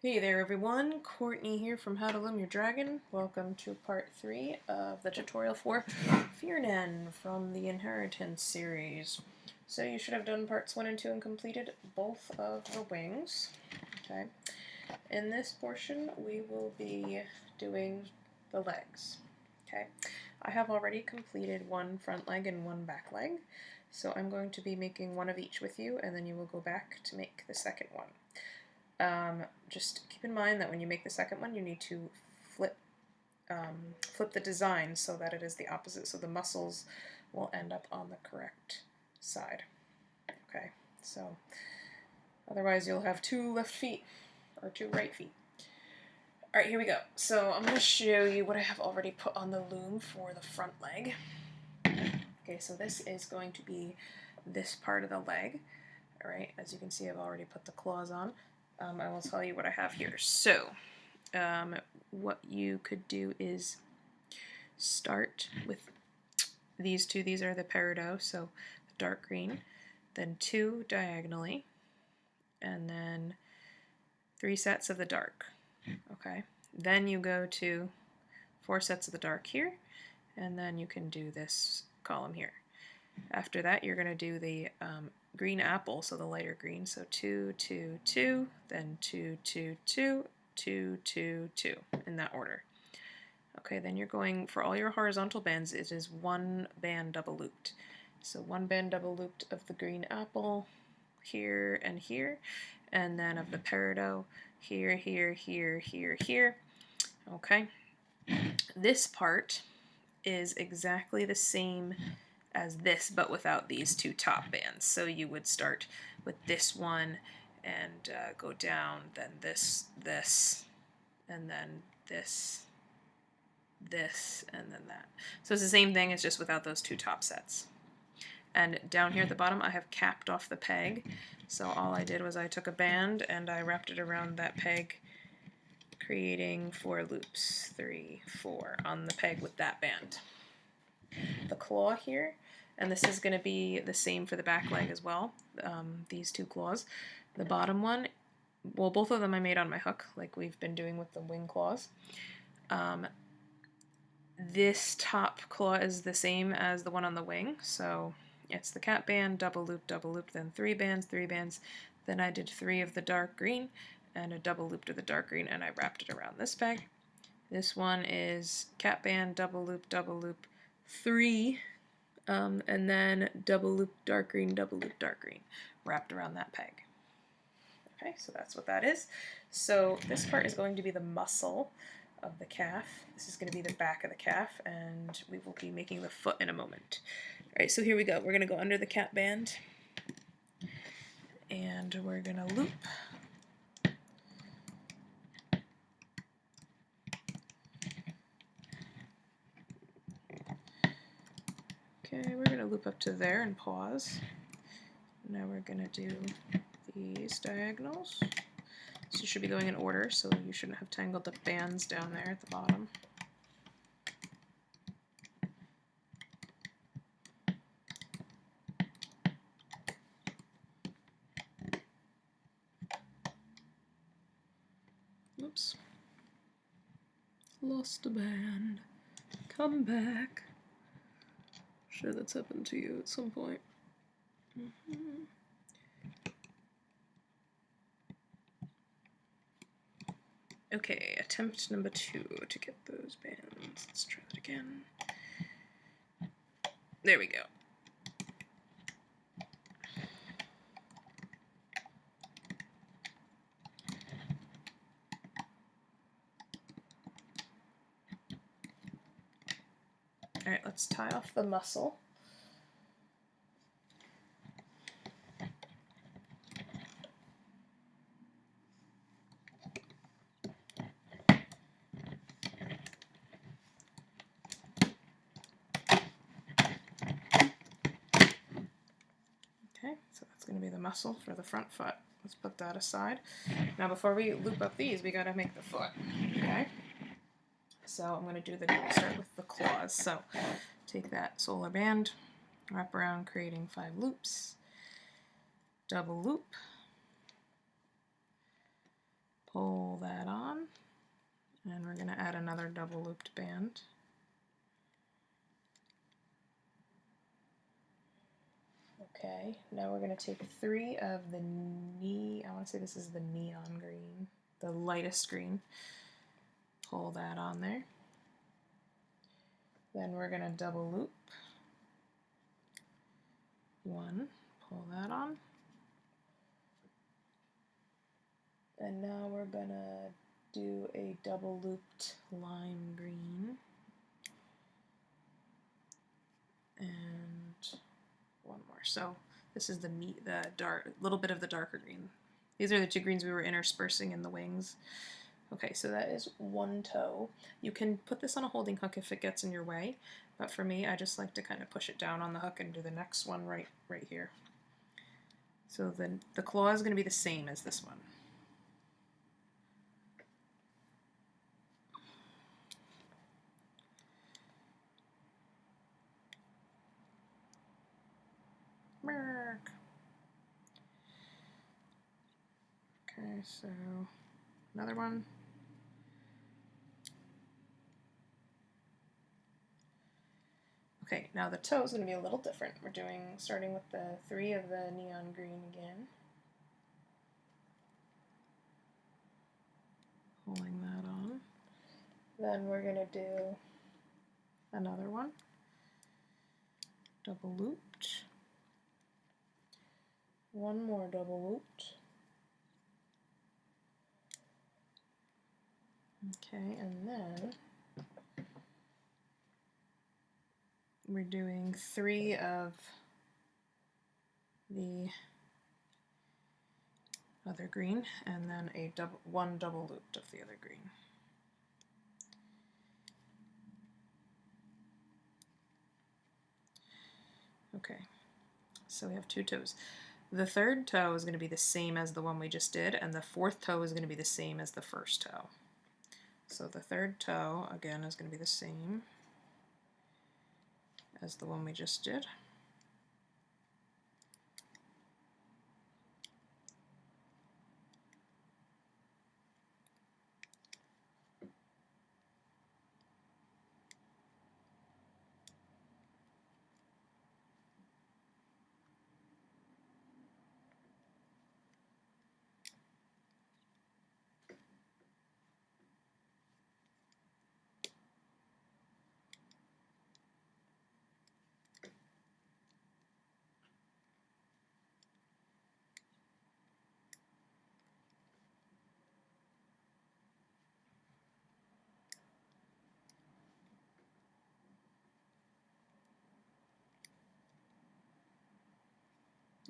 Hey there everyone, Courtney here from How to Loom Your Dragon. Welcome to part 3 of the tutorial for Firnen from the Inheritance series. So you should have done parts 1 and 2 and completed both of the wings. Okay. In this portion we will be doing the legs. Okay. I have already completed one front leg and one back leg, so I'm going to be making one of each with you, and then you will go back to make the second one. Just keep in mind that when you make the second one, you need to flip the design so that it is the opposite, so the muscles will end up on the correct side. Okay, so otherwise you'll have 2 left feet or 2 right feet. Alright, here we go. So I'm going to show you what I have already put on the loom for the front leg. Okay, so this is going to be this part of the leg. Alright, as you can see, I've already put the claws on. I will tell you what I have here. So, what you could do is start with these two. These are the peridot, so dark green, then 2 diagonally, and then 3 sets of the dark. Okay. Then you go to 4 sets of the dark here, and then you can do this column here. After that, you're going to do the green apple, so the lighter green, so 2, 2, 2, then 2, 2, 2, 2, 2, 2, in that order. Okay, then you're going, for all your horizontal bands, it is 1 band double looped. So 1 band double looped of the green apple, here and here, and then of the peridot, here, here, here, here, here. Okay, this part is exactly the same as this, but without these 2 top bands. So you would start with this one and go down, then this, and then this, and then that. So it's the same thing, it's just without those 2 top sets. And down here at the bottom I have capped off the peg. So all I did was I took a band and I wrapped it around that peg, creating 4 loops, 3, 4, on the peg with that band. The claw here, and this is going to be the same for the back leg as well, these 2 claws. The bottom one, well, both of them I made on my hook, like we've been doing with the wing claws. This top claw is the same as the one on the wing, so it's the cap band, double loop, then 3 bands, 3 bands. Then I did 3 of the dark green and a double loop to the dark green, and I wrapped it around this peg. This one is cap band, double loop, 3, and then double loop dark green, wrapped around that peg. Okay, so that's what that is. So this part is going to be the muscle of the calf. This is going to be the back of the calf, and we will be making the foot in a moment. Alright, so here we go. We're going to go under the cap band, and we're going to loop. Okay, we're going to loop up to there and pause. Now we're going to do these diagonals. So you should be going in order, so you shouldn't have tangled up bands down there at the bottom. Oops. Lost a band. Come back. Sure that's happened to you at some point. Okay, attempt number 2 to get those bands. Let's try that again. There we go. Alright, let's tie off the muscle. Okay, so that's going to be the muscle for the front foot. Let's put that aside. Now before we loop up these, we got to make the foot. Okay? So I'm going to start with the claws. So take that solar band, wrap around, creating 5 loops, double loop, pull that on, and we're going to add another double looped band. Okay, now we're going to take 3 of the I want to say this is the neon green, the lightest green. Pull that on there. Then we're going to double loop 1, pull that on. And now we're going to do a double looped lime green. And one more. So this is the dark, little bit of the darker green. These are the 2 greens we were interspersing in the wings. Okay, so that is 1 toe. You can put this on a holding hook if it gets in your way, but for me, I just like to kind of push it down on the hook and do the next one right here. So then the claw is going to be the same as this one. Okay, so another one. Okay, now the toe is going to be a little different. We're starting with the 3 of the neon green again. Pulling that on. Then we're going to do another one. Double looped. 1 more double looped. Okay, and then we're doing 3 of the other green, and then one double looped of the other green. Okay, so we have 2 toes. The 3rd toe is going to be the same as the one we just did, and the 4th toe is going to be the same as the 1st toe. So the 3rd toe, again, is going to be the same as the one we just did.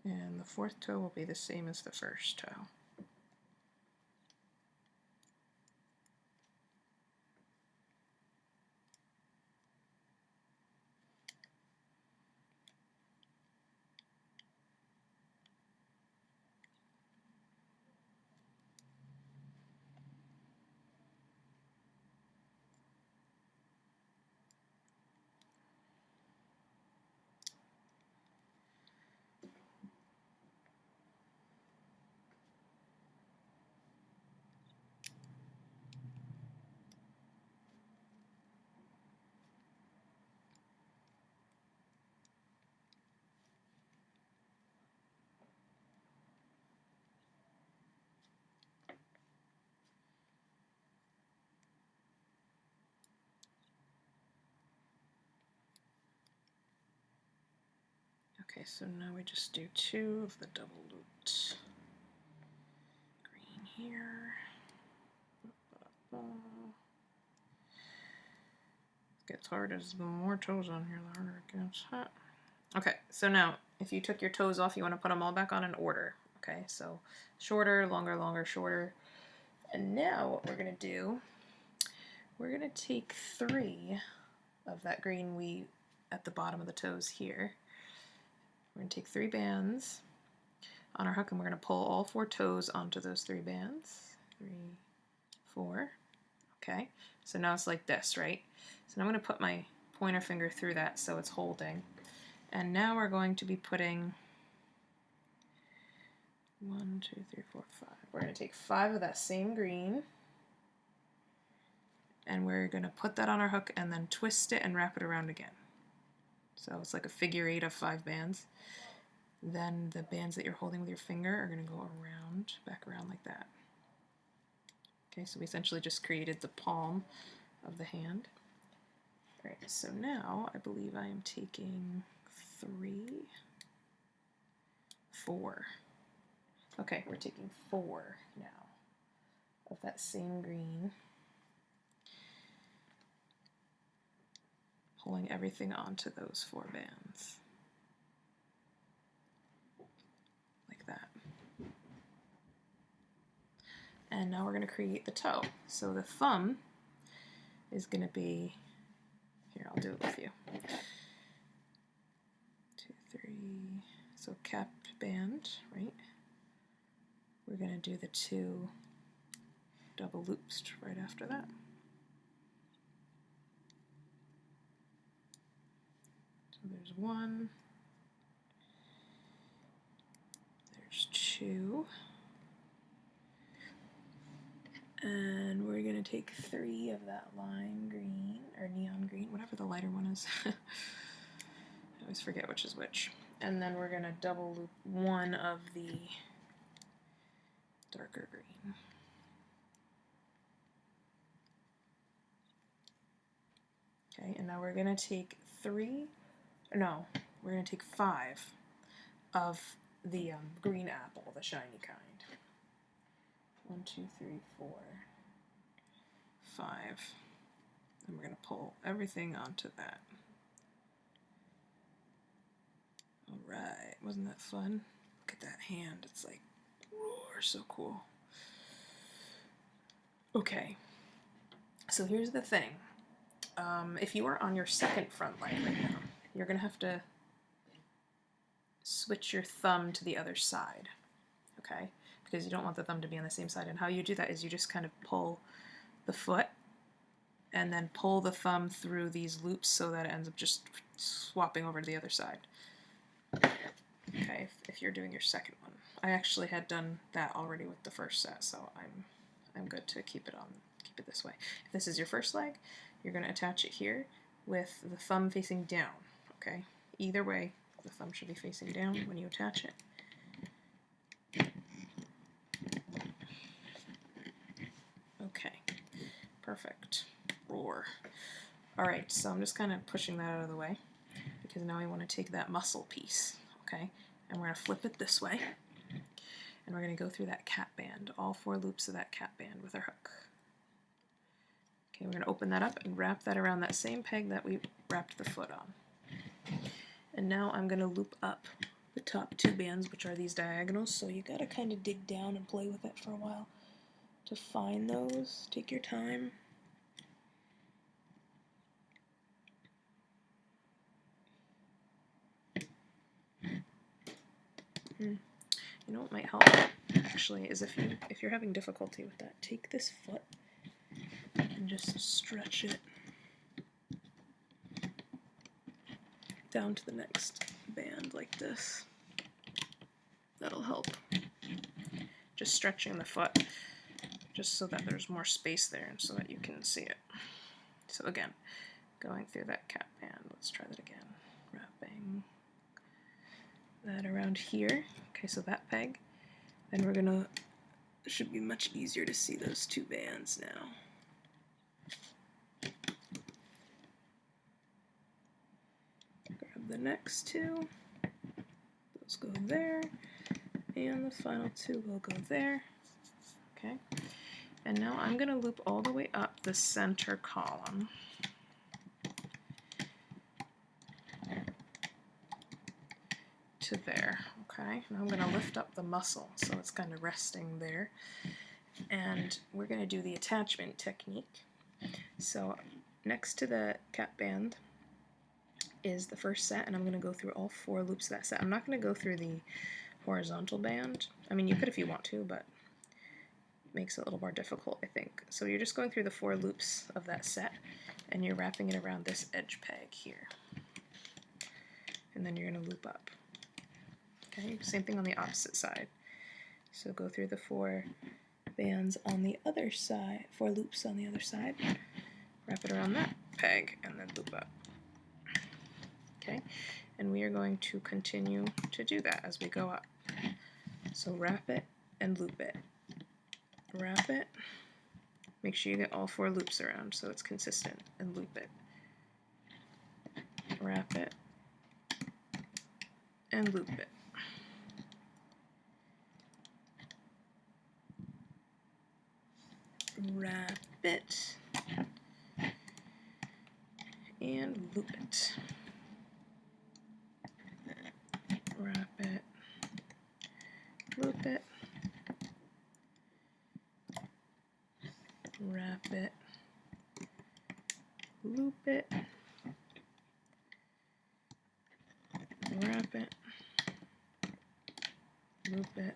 And the 4th toe will be the same as the 1st toe. Okay, so now we just do 2 of the double looped green here. It gets hard as the more toes on here, the harder it gets. Okay, so now if you took your toes off, you want to put them all back on in order. Okay, so shorter, longer, longer, shorter. And now what we're going to do, we're going to take 3 of that green at the bottom of the toes here. We're going to take 3 bands on our hook, and we're going to pull all 4 toes onto those 3 bands. 3, 4. Okay, so now it's like this, right? So now I'm going to put my pointer finger through that so it's holding. And now we're going to be putting 1, 2, 3, 4, 5. We're going to take 5 of that same green, and we're going to put that on our hook and then twist it and wrap it around again. So it's like a figure 8 of 5 bands. Then the bands that you're holding with your finger are going to go around, back around like that. Okay, so we essentially just created the palm of the hand. Alright, so now I believe I am taking 3, 4. Okay, we're taking 4 now of that same green, pulling everything onto those 4 bands, like that. And now we're going to create the toe. So the thumb is going to be, here, I'll do it with you. 2, 3, so cap band, right? We're going to do the 2 double loops right after that. So there's 1, there's 2, and we're going to take 3 of that lime green, or neon green, whatever the lighter one is. I always forget which is which. And then we're going to double loop 1 of the darker green. Okay, and now we're going to take 5 of the green apple, the shiny kind. 1, 2, 3, 4, 5. And we're going to pull everything onto that. Alright, wasn't that fun? Look at that hand, it's like, roar, so cool. Okay, so here's the thing. If you are on your second front leg right now, you're going to have to switch your thumb to the other side, okay? Because you don't want the thumb to be on the same side. And how you do that is you just kind of pull the foot and then pull the thumb through these loops so that it ends up just swapping over to the other side. Okay, if you're doing your second one. I actually had done that already with the first set, so I'm good to keep it this way. If this is your first leg, you're going to attach it here with the thumb facing down, okay? Either way, the thumb should be facing down when you attach it. Okay, perfect. Roar. Alright, so I'm just kind of pushing that out of the way because now I want to take that muscle piece, okay? And we're going to flip it this way, and we're going to go through that cap band, all 4 loops of that cap band with our hook. Okay, we're going to open that up and wrap that around that same peg that we wrapped the foot on. And now I'm going to loop up the top 2 bands, which are these diagonals, so you got to kind of dig down and play with it for a while to find those. Take your time. You know what might help actually is if you're having difficulty with that, take this foot and just stretch it down to the next band like this. That'll help. Just stretching the foot just so that there's more space there and so that you can see it. So again, going through that cap band, let's try that again. Wrapping that around here. Okay, so that peg. Then we're gonna, it should be much easier to see those 2 bands now. Grab the next 2, those go there, and the final 2 will go there. Okay, and now I'm gonna loop all the way up the center column. To there, okay? Now I'm going to lift up the muscle so it's kind of resting there. And we're going to do the attachment technique. So next to the cap band is the first set, and I'm going to go through all 4 loops of that set. I'm not going to go through the horizontal band. I mean, you could if you want to, but it makes it a little more difficult, I think. So you're just going through the 4 loops of that set, and you're wrapping it around this edge peg here. And then you're going to loop up. Okay, same thing on the opposite side. So go through the 4 bands on the other side, 4 loops on the other side, wrap it around that peg, and then loop up. Okay, and we are going to continue to do that as we go up. So wrap it and loop it. Wrap it. Make sure you get all 4 loops around so it's consistent, and loop it. Wrap it and loop it. Wrap it and loop it. Wrap it, loop it, wrap it, loop it, wrap it, loop it.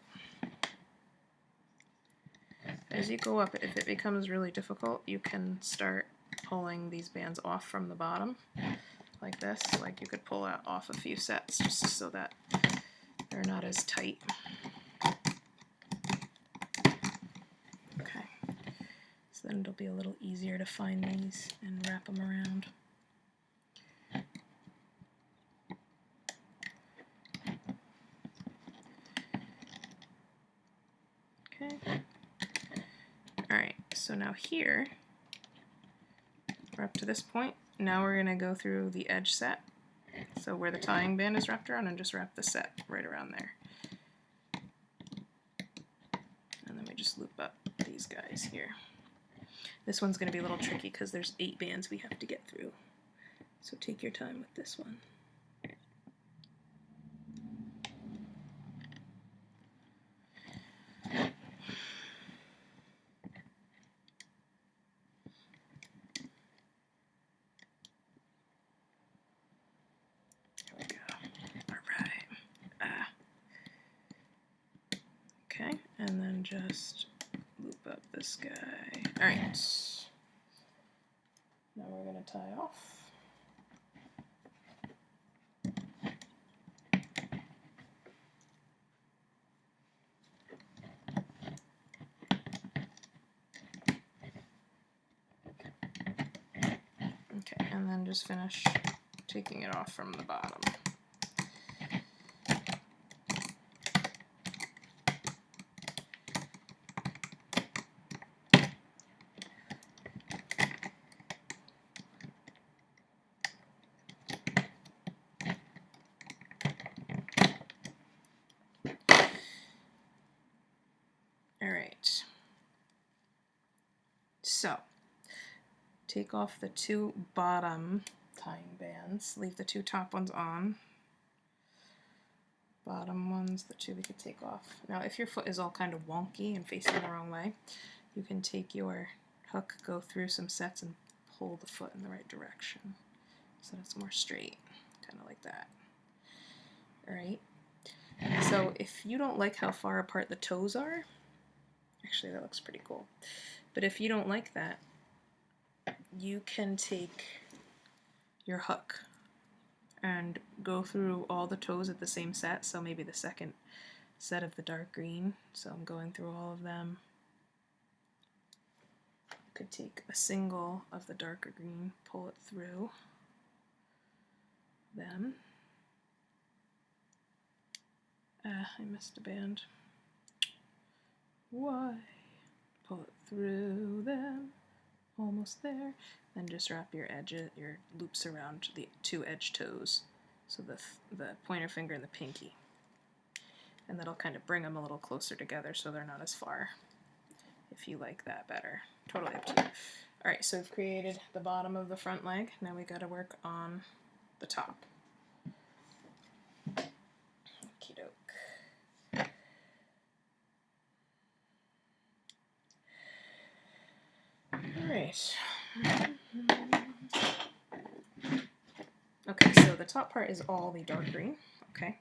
As you go up, if it becomes really difficult, you can start pulling these bands off from the bottom, like this. Like you could pull out off a few sets just so that they're not as tight. Okay, so then it'll be a little easier to find these and wrap them around. Okay. Alright, so now here, we're up to this point. Now we're going to go through the edge set. So where the tying band is wrapped around, and just wrap the set right around there. And then we just loop up these guys here. This one's going to be a little tricky because there's 8 bands we have to get through. So take your time with this one. Okay, and then just loop up this guy. Alright, now we're going to tie off. Okay, and then just finish taking it off from the bottom. Alright, so take off the 2 bottom tying bands, leave the 2 top ones on. Bottom ones, the 2 we could take off. Now if your foot is all kind of wonky and facing the wrong way, you can take your hook, go through some sets, and pull the foot in the right direction so that it's more straight, kind of like that. Alright, so if you don't like how far apart the toes are, actually that looks pretty cool, but if you don't like that, you can take your hook and go through all the toes at the same set, so maybe the second set of the dark green, so I'm going through all of them. You could take a single of the darker green, pull it through them. I missed a band. Why? Pull it through them. Almost there. Then just wrap your edges, your loops around the 2 edge toes, so the pointer finger and the pinky, and that'll kind of bring them a little closer together so they're not as far, if you like that better. Totally up to you. Alright, so we've created the bottom of the front leg. Now we got to work on the top. Okie doke. Alright. Okay, so the top part is all the dark green. Okay,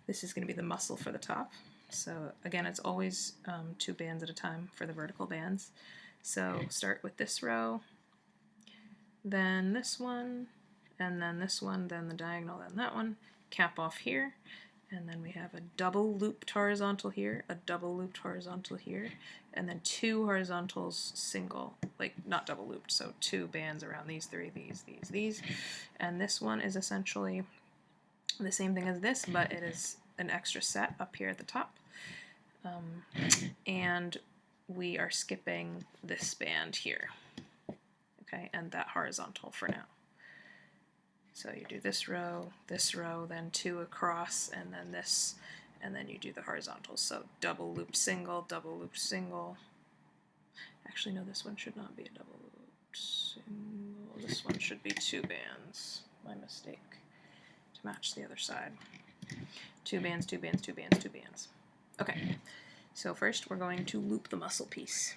this is going to be the muscle for the top. So again, it's always 2 bands at a time for the vertical bands. So start with this row, then this one, and then this one, then the diagonal, then that one. Cap off here, and then we have a double looped horizontal here, a double looped horizontal here, and then two horizontals single, like not double looped, so two bands around these three, these. And this one is essentially the same thing as this, but it is an extra set up here at the top. And we are skipping this band here, okay, and that horizontal for now. So you do this row, then two across, and then this, and then you do the horizontals. So double looped single, double looped single. Actually, no, this one should not be a double looped single. This one should be two bands. My mistake. To match the other side. Two bands, two bands, two bands, two bands. Okay, so first we're going to loop the muscle piece.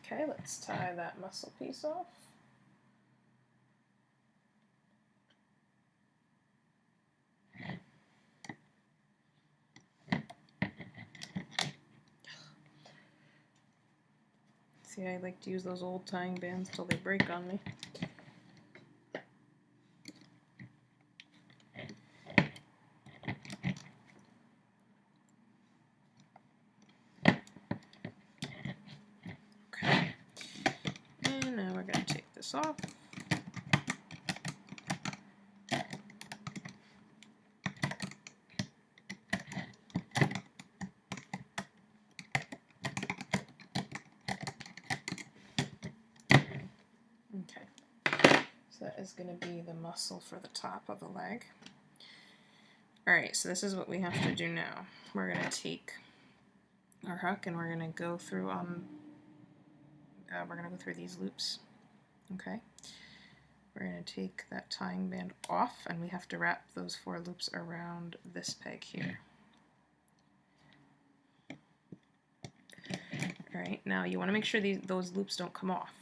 Okay, let's tie that muscle piece off. See, I like to use those old tying bands till they break on me. Okay, and now we're going to take this off. So that is going to be the muscle for the top of the leg. Alright, so this is what we have to do now. We're going to take our hook and we're going to go through these loops. Okay. We're going to take that tying band off and we have to wrap those 4 loops around this peg here. Alright, now you want to make sure those loops don't come off.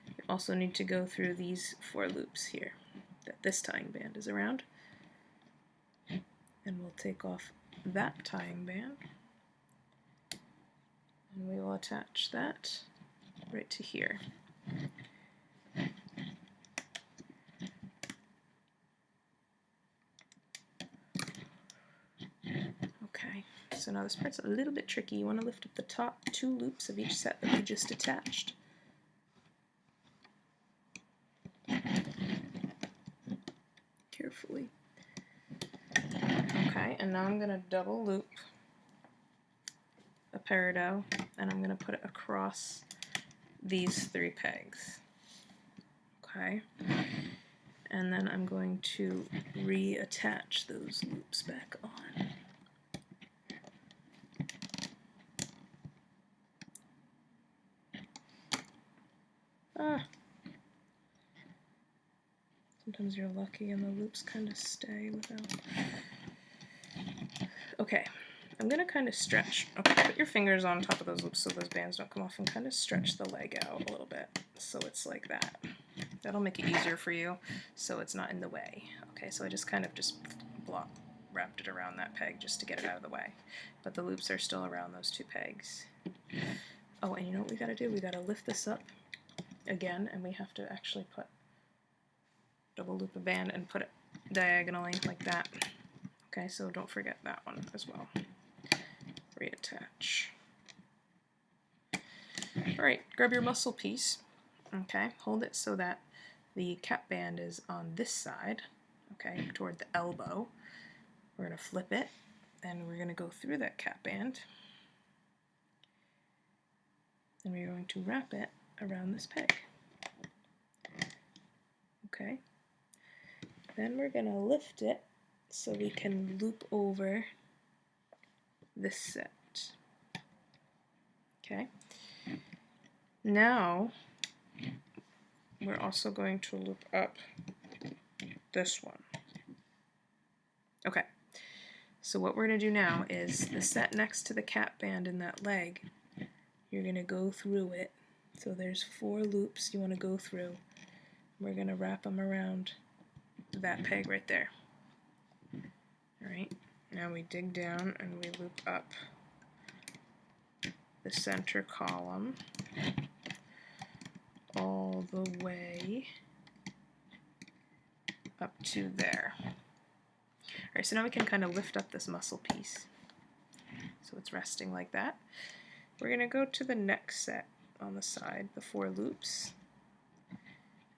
You also need to go through these 4 loops here that this tying band is around. And we'll take off that tying band. And we will attach that right to here. Okay, so now this part's a little bit tricky. You want to lift up the top 2 loops of each set that we just attached. Carefully. Okay, and now I'm going to double loop a peridot, and I'm going to put it across these 3 pegs. Okay, and then I'm going to reattach those loops back on. Sometimes you're lucky and the loops kind of stay without. Okay, I'm going to kind of stretch. Okay, put your fingers on top of those loops so those bands don't come off and kind of stretch the leg out a little bit so it's like that. That'll make it easier for you so it's not in the way. Okay, so I just kind of wrapped it around that peg just to get it out of the way. But the loops are still around those 2 pegs. Oh, and you know what we got to do? We got to lift this up again and we have to actually double loop a band and put it diagonally like that. Okay, so don't forget that one as well. Reattach. Alright, grab your muscle piece. Okay, hold it so that the cap band is on this side, okay, toward the elbow. We're going to flip it and we're going to go through that cap band. And we're going to wrap it around this peg. Okay. Then we're going to lift it so we can loop over this set. Okay. Now we're also going to loop up this one. Okay. So what we're going to do now is the set next to the cap band in that leg, you're going to go through it. So there's 4 loops you want to go through. We're going to wrap them around that peg right there. Alright, now we dig down and we loop up the center column all the way up to there. Alright, so now we can kind of lift up this muscle piece. So it's resting like that. We're going to go to the next set on the side, the 4 loops,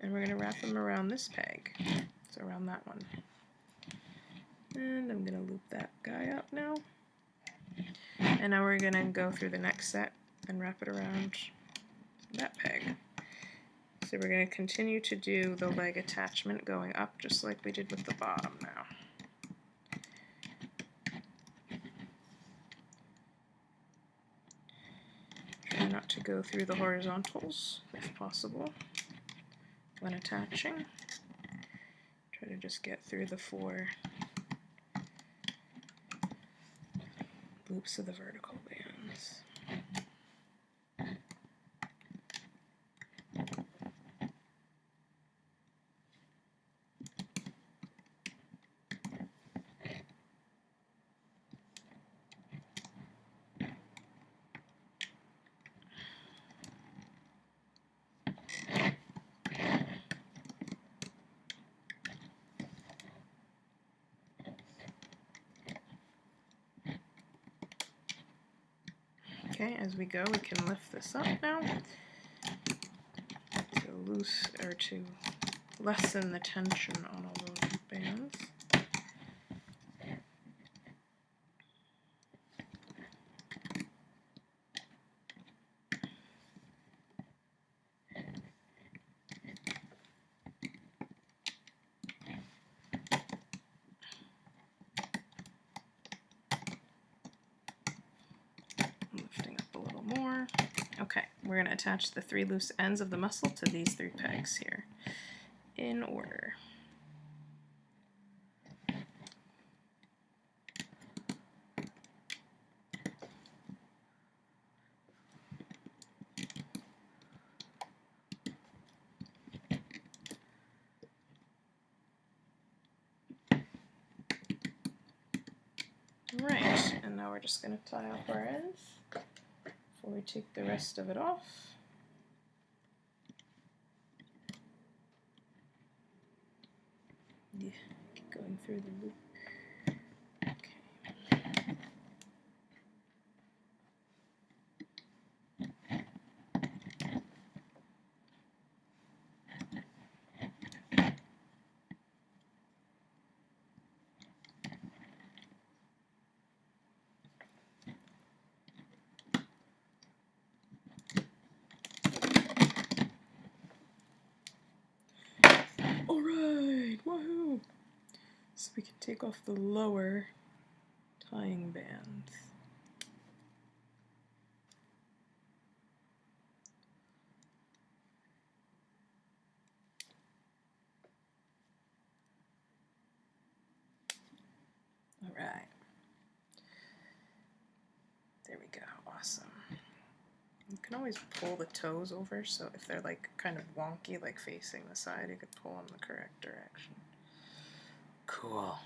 and we're going to wrap them around this peg, so around that one. And I'm going to loop that guy up now. And now we're going to go through the next set and wrap it around that peg. So we're going to continue to do the leg attachment going up just like we did with the bottom now. Try not to go through the horizontals if possible when attaching. Try to just get through the 4 loops of the vertical bands. Okay, as we go, we can lift this up now to lessen the tension on all those bands. Okay, we're going to attach the 3 loose ends of the muscle to these 3 pegs here, in order. Right, and now we're just going to tie off our ends before we take the rest of it off. Yeah, keep going through the loop. Alright, woohoo! So we can take off the lower tying bands. Alright. There we go, awesome. You can always pull the toes over, so if they're like kind of wonky, like facing the side, you could pull them the correct direction. Cool.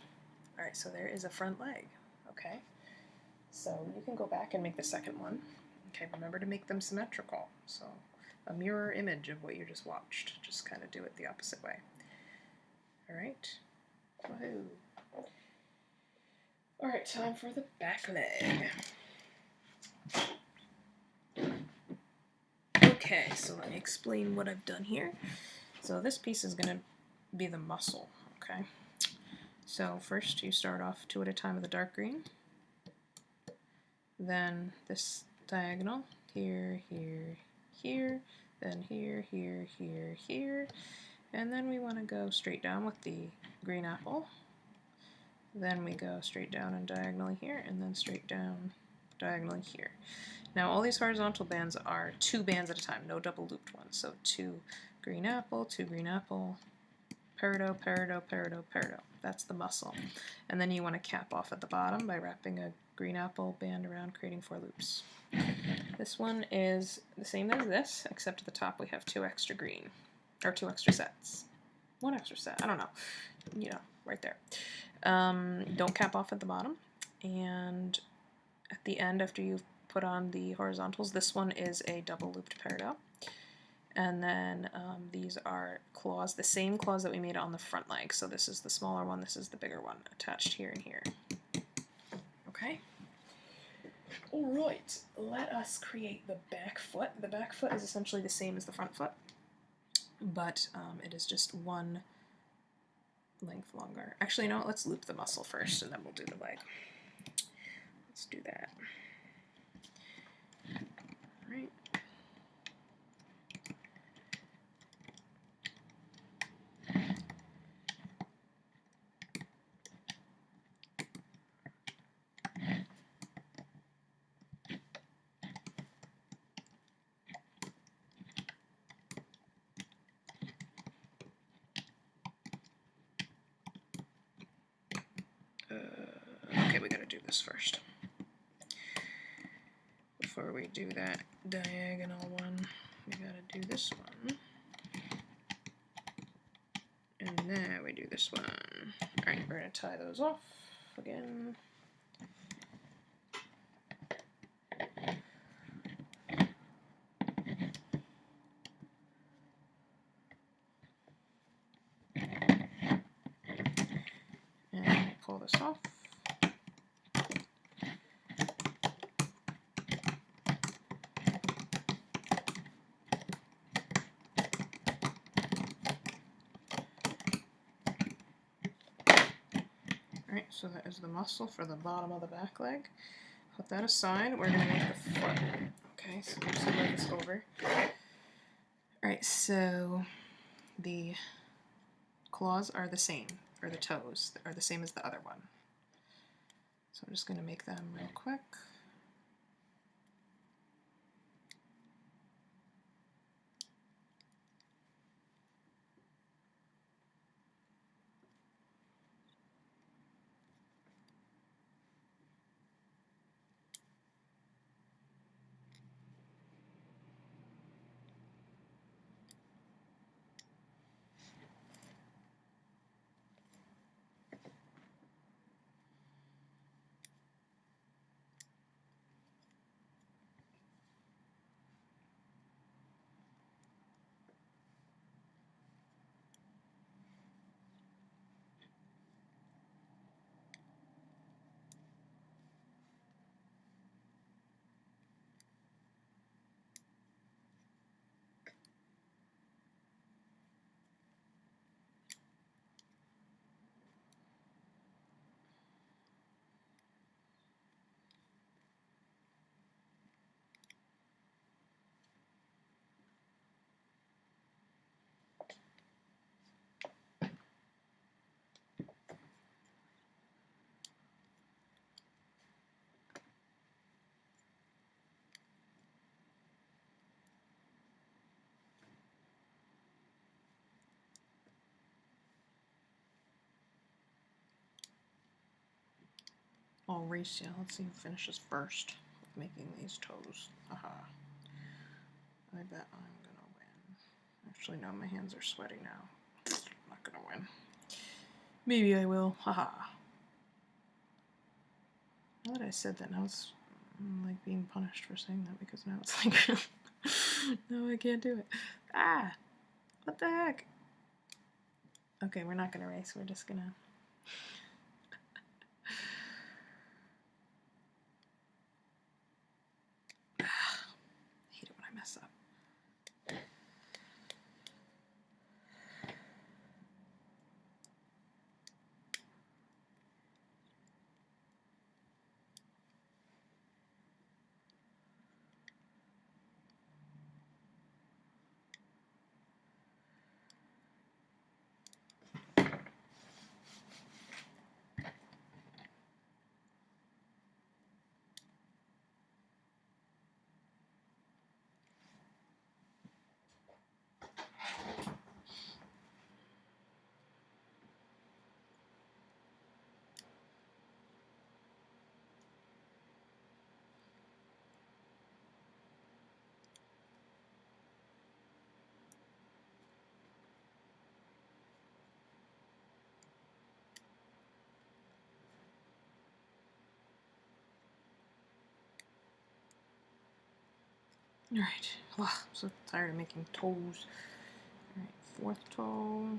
Alright, so there is a front leg. Okay. So you can go back and make the second one. Okay, remember to make them symmetrical. So a mirror image of what you just watched. Just kind of do it the opposite way. Alright. Woohoo. Alright, time for the back leg. Okay, so let me explain what I've done here. So this piece is going to be the muscle, okay? So first you start off 2 at a time with the dark green. Then this diagonal, here, here, here, then here, here, here, here. And then we want to go straight down with the green apple. Then we go straight down and diagonally here, and then straight down diagonally here. Now all these horizontal bands are 2 bands at a time, no double looped ones. So 2 green apple, 2 green apple, peridot, peridot, peridot, peridot. That's the muscle. And then you want to cap off at the bottom by wrapping a green apple band around, creating 4 loops. This one is the same as this, except at the top we have 2 extra green, or 2 extra sets. 1 extra set, I don't know. You know, right there. Don't cap off at the bottom. And at the end, after you've put on the horizontals, this one is a double looped peridot. And then these are claws, the same claws that we made on the front leg. So this is the smaller one, this is the bigger one, attached here and here. Okay? Alright, let us create the back foot. The back foot is essentially the same as the front foot, but it is just 1 length longer. Actually, no, let's loop the muscle first and then we'll do the leg. Let's do that. Alright. Okay, we gotta do this first. Before we do that diagonal one, we gotta do this one. And then we do this one. Alright, we're gonna tie those off again. And pull this off. Alright, so that is the muscle for the bottom of the back leg. Put that aside, we're going to make the foot. Okay, so we'll just move this over. Alright, so the claws are the same, or the toes are the same as the other one. So I'm just going to make them real quick. I'll race you. Let's see who finishes first with making these toes. Haha. I bet I'm gonna win. Actually, no, my hands are sweaty now. I'm not gonna win. Maybe I will. Haha. Now that I said that, now it's like being punished for saying that because now it's like, no, I can't do it. Ah! What the heck? Okay, we're not gonna race. We're just gonna. Mess up. Alright, I'm so tired of making toes. Alright, fourth toe.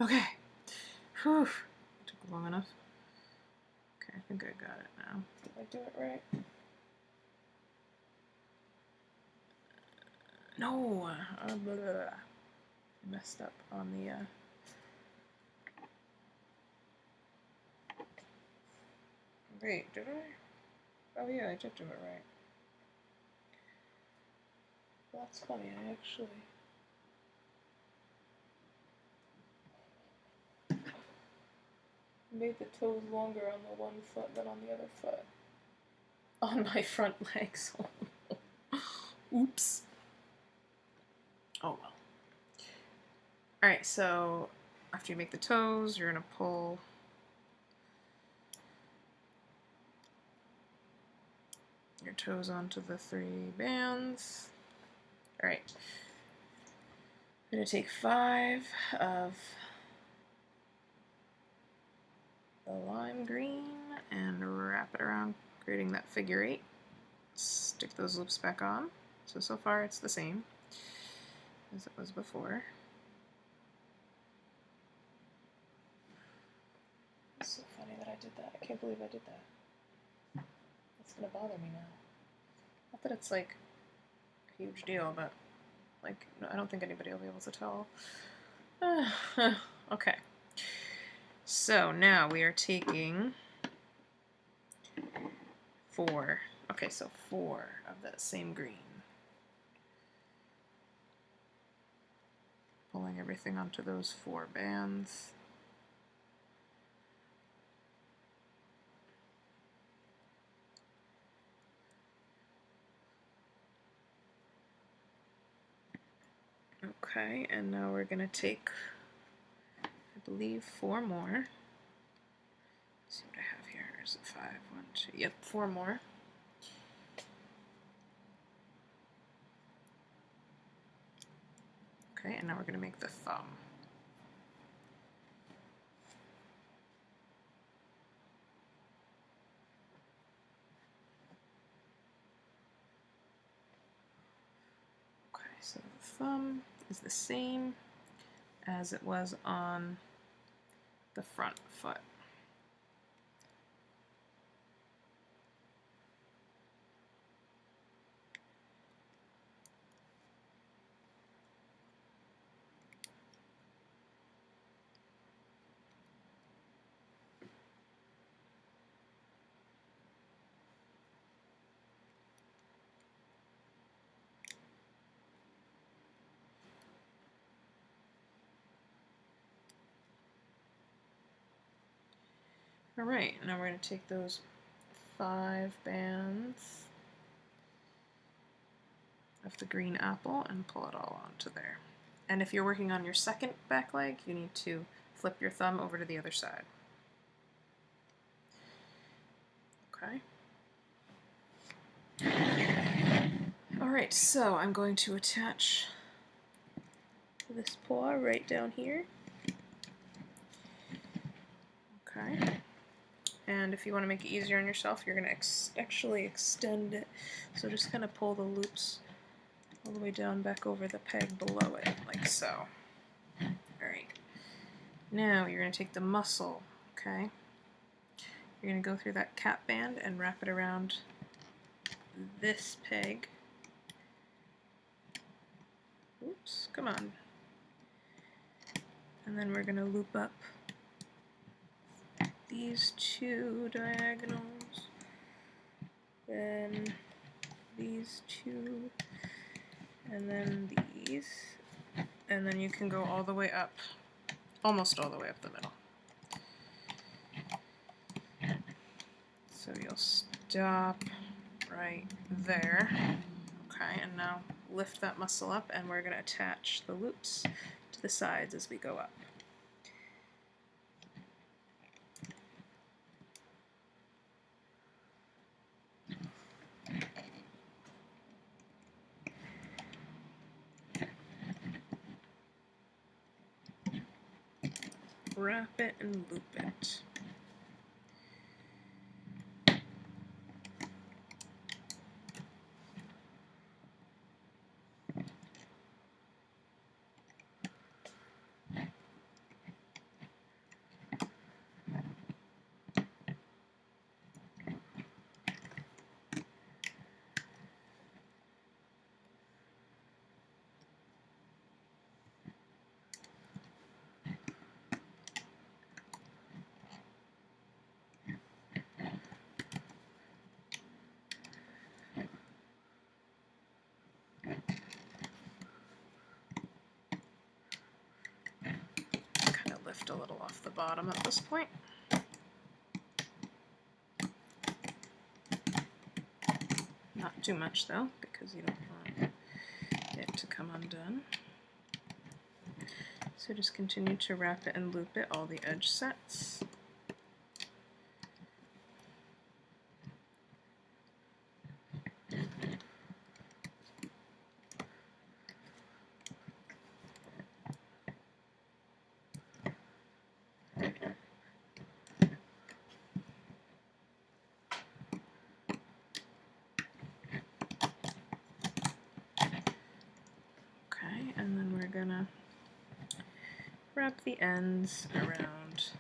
Okay. Whew. Took long enough. Okay, I think I got it now. Did I do it right? No! Blah, blah, blah. Messed up on the, Wait, did I? Oh yeah, I did do it right. That's funny, I actually... made the toes longer on the one foot than on the other foot. On my front legs. Oops. Oh well. Alright, so after you make the toes, you're going to pull your toes onto the 3 bands. Alright. I'm going to take 5 of the lime green and wrap it around, creating that figure 8. Stick those loops back on. So far it's the same as it was before. It's so funny that I did that. I can't believe I did that. It's gonna bother me now. Not that it's like a huge deal, but like I don't think anybody will be able to tell. Okay. So now we are taking 4. Okay, so 4 of that same green. Pulling everything onto those 4 bands. Okay, and now we're going to take, I believe, 4 more. Let's see what I have here. Is it 5? 1, 2. Yep, 4 more. Okay, and now we're going to make the thumb. Okay, so the thumb is the same as it was on the front foot. Alright, now we're going to take those 5 bands of the green apple and pull it all onto there. And if you're working on your second back leg, you need to flip your thumb over to the other side. Okay. Alright, so I'm going to attach this paw right down here. Okay. And if you want to make it easier on yourself, you're going to actually extend it. So just kind of pull the loops all the way down back over the peg below it, like so. Alright. Now you're going to take the muscle, okay? You're going to go through that cap band and wrap it around this peg. Oops, come on. And then we're going to loop up these two diagonals, then these two, and then these, and then you can go all the way up, almost all the way up the middle. So you'll stop right there. Okay, and now lift that muscle up, and we're going to attach the loops to the sides as we go up. Wrap it and loop it. Lift a little off the bottom at this point. Not too much though, because you don't want it to come undone. So just continue to wrap it and loop it, all the edge sets. And then we're gonna wrap the ends around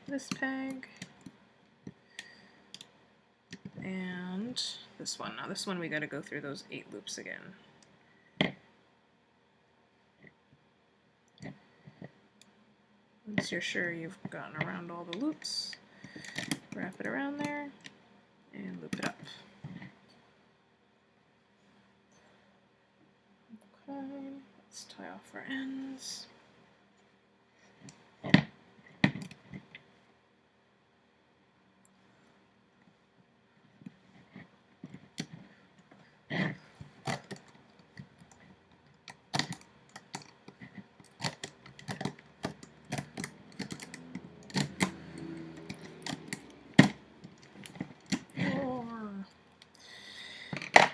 this peg and this one. Now this one we gotta go through those 8 loops again. Once you're sure you've gotten around all the loops, wrap it around there and loop it up. Okay, let's tie off our ends.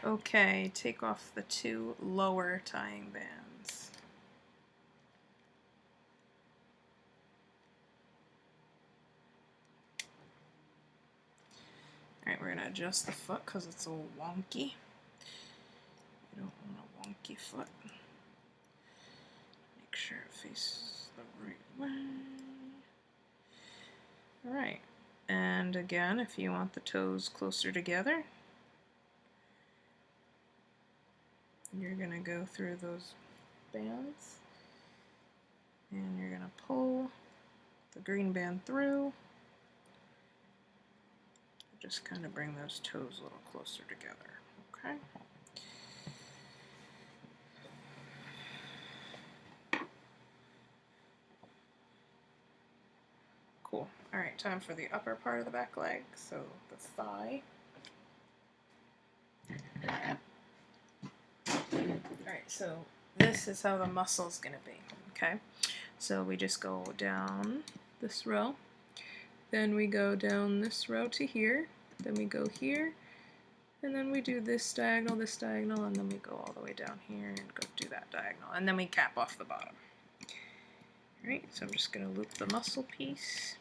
Okay, take off the 2 lower tying bands. Alright, we're going to adjust the foot because it's a wonky. You don't want a wonky foot. Make sure it faces the right way. Alright, and again, if you want the toes closer together, you're going to go through those bands and you're going to pull the green band through. Just kind of bring those toes a little closer together, okay? Cool. Alright, time for the upper part of the back leg, so the thigh. Alright, so this is how the muscle's going to be, okay? So we just go down this row, then we go down this row to here, then we go here, and then we do this diagonal, and then we go all the way down here and go do that diagonal, and then we cap off the bottom. Alright, so I'm just going to loop the muscle piece.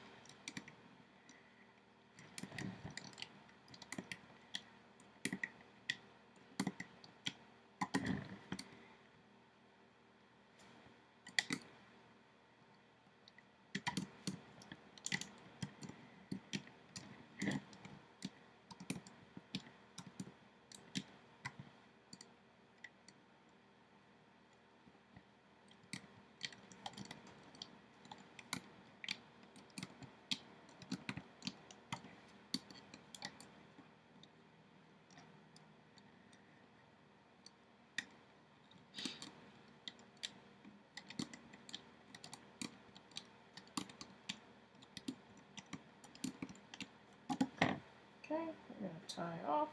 tie off.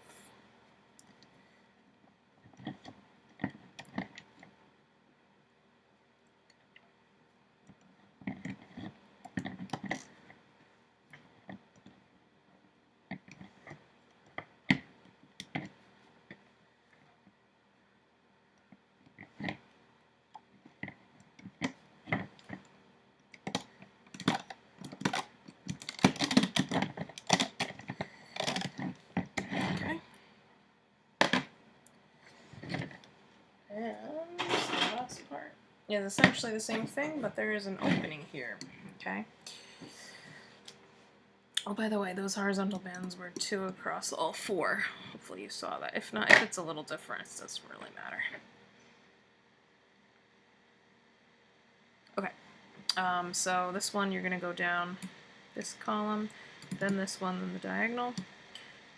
And the last part is essentially the same thing, but there is an opening here, okay? Oh, by the way, those horizontal bands were 2 across all 4. Hopefully you saw that. If not, if it's a little different, it doesn't really matter. Okay, so this one you're going to go down this column, then this one, then the diagonal,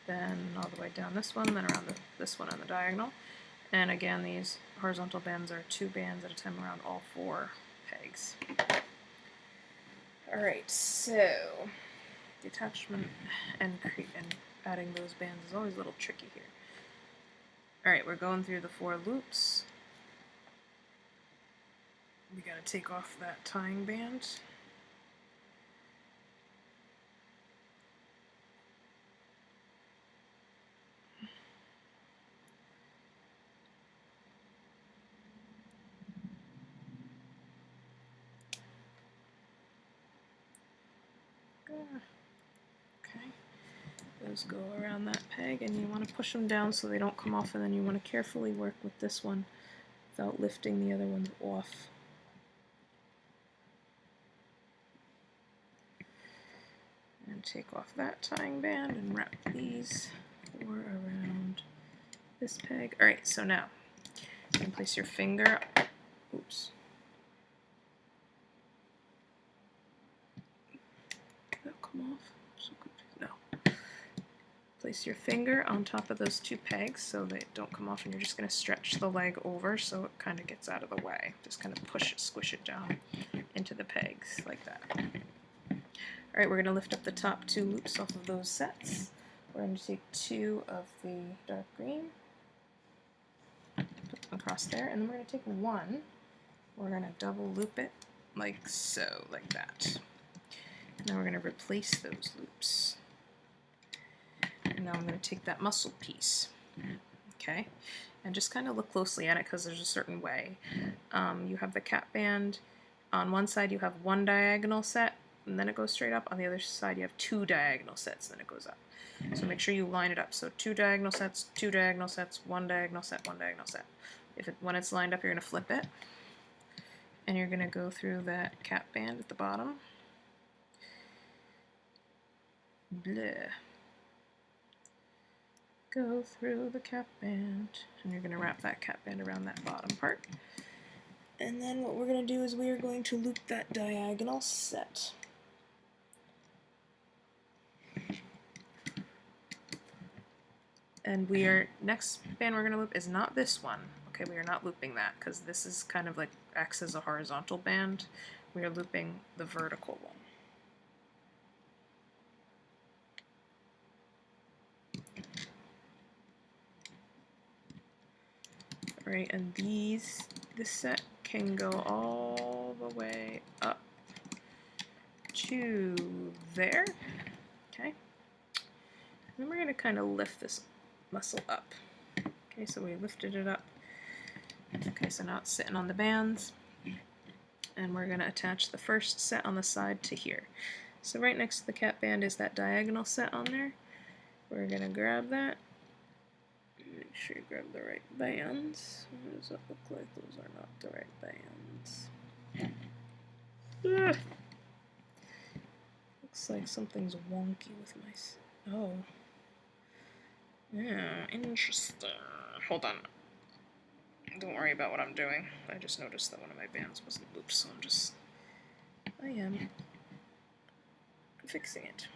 then all the way down this one, then around this one on the diagonal. And again, these horizontal bands are 2 bands at a time around all 4 pegs. Alright, so the attachment and adding those bands is always a little tricky here. Alright, we're going through the 4 loops. We gotta take off that tying band. Okay, those go around that peg, and you want to push them down so they don't come off, and then you want to carefully work with this one without lifting the other ones off. And take off that tying band and wrap these 4 around this peg. Alright, so now you can place your finger, oops. That'll come off. No. Place your finger on top of those 2 pegs so they don't come off, and you're just going to stretch the leg over so it kind of gets out of the way. Just kind of push it, squish it down into the pegs like that. Alright, we're going to lift up the top 2 loops off of those sets. We're going to take 2 of the dark green, put them across there, and then we're going to take 1. We're going to double loop it like so, like that. Now we're going to replace those loops. And now I'm going to take that muscle piece, okay, and just kind of look closely at it because there's a certain way. You have the cap band. On one side you have 1 diagonal set, and then it goes straight up. On the other side you have 2 diagonal sets, then it goes up. So make sure you line it up. So 2 diagonal sets, 2 diagonal sets, 1 diagonal set, 1 diagonal set. When it's lined up, you're going to flip it, and you're going to go through that cap band at the bottom. Bleh. Go through the cap band, and you're going to wrap that cap band around that bottom part. And then what we're going to do is we are going to loop that diagonal set. And next band we're going to loop is not this one. Okay, we are not looping that because this is kind of like acts as a horizontal band. We are looping the vertical one. Right, and this set can go all the way up to there, okay? And then we're going to kind of lift this muscle up. Okay, so we lifted it up. Okay, so now it's sitting on the bands, and we're going to attach the first set on the side to here. So right next to the cap band is that diagonal set on there. We're going to grab that. Make sure you grab the right bands. What does that look like? Those are not the right bands. Ugh. Looks like something's wonky with my... Oh. Yeah, interesting. Hold on. Don't worry about what I'm doing. I just noticed that one of my bands wasn't looped, so I am fixing it.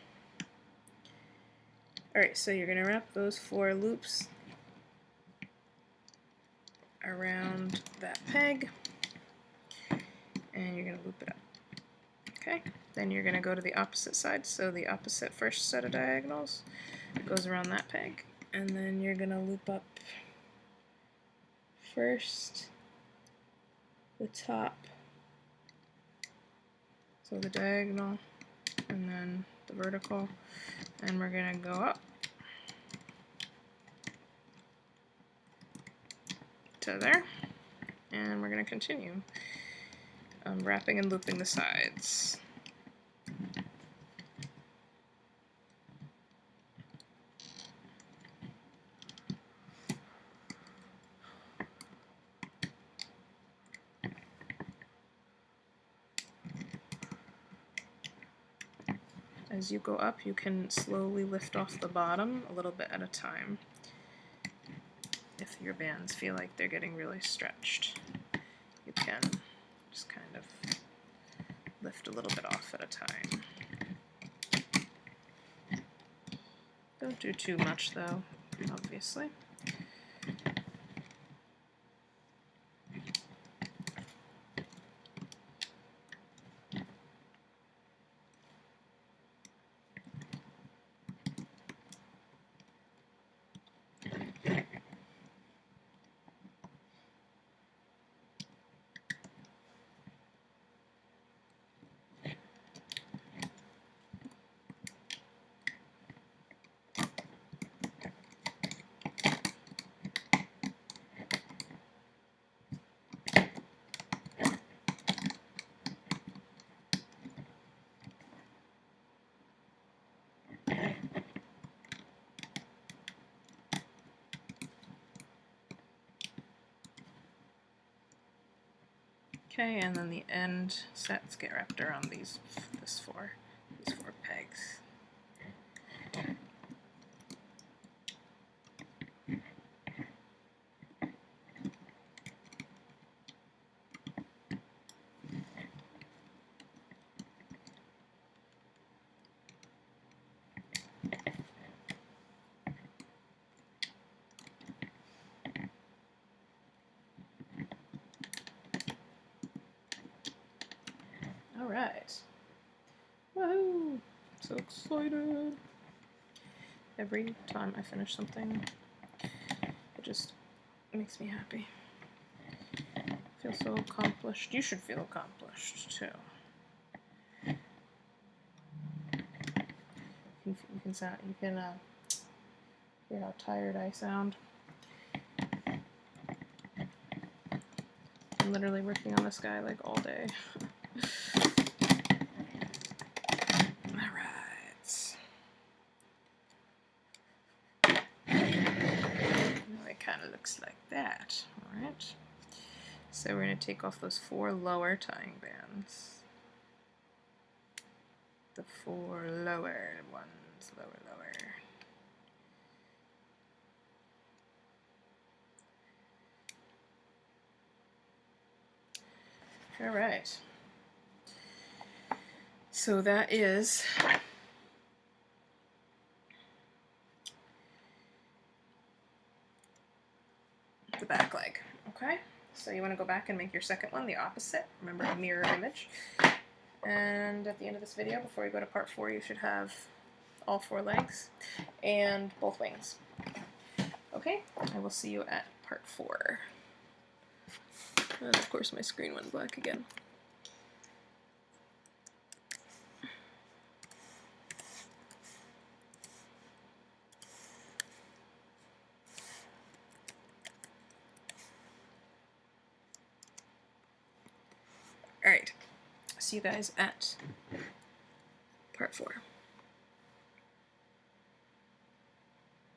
Alright, so you're going to wrap those 4 loops around that peg, and you're going to loop it up. Okay, then you're going to go to the opposite side, so the opposite first set of diagonals. goes around that peg, and then you're gonna loop up first the top, so the diagonal, and then the vertical, and we're gonna go up to there, and we're gonna continue wrapping and looping the sides. As you go up, you can slowly lift off the bottom a little bit at a time if your bands feel like they're getting really stretched. You can just kind of lift a little bit off at a time. Don't do too much though, obviously. Okay, and then the end sets get wrapped around these four pegs. Alright. Woohoo! So excited! Every time I finish something, it just makes me happy. I feel so accomplished. You should feel accomplished too. You can hear how tired I sound. I'm literally working on this guy like all day. Kind of looks like that. Alright. So we're going to take off those 4 lower tying bands. The 4 lower ones. Lower. Alright. So that is the back leg. Okay, so you want to go back and make your second one the opposite. Remember, a mirror image. And at the end of this video, before you go to part 4, you should have all 4 legs and both wings. Okay, I will see you at part 4. And of course my screen went black again. Alright, see you guys at part 4.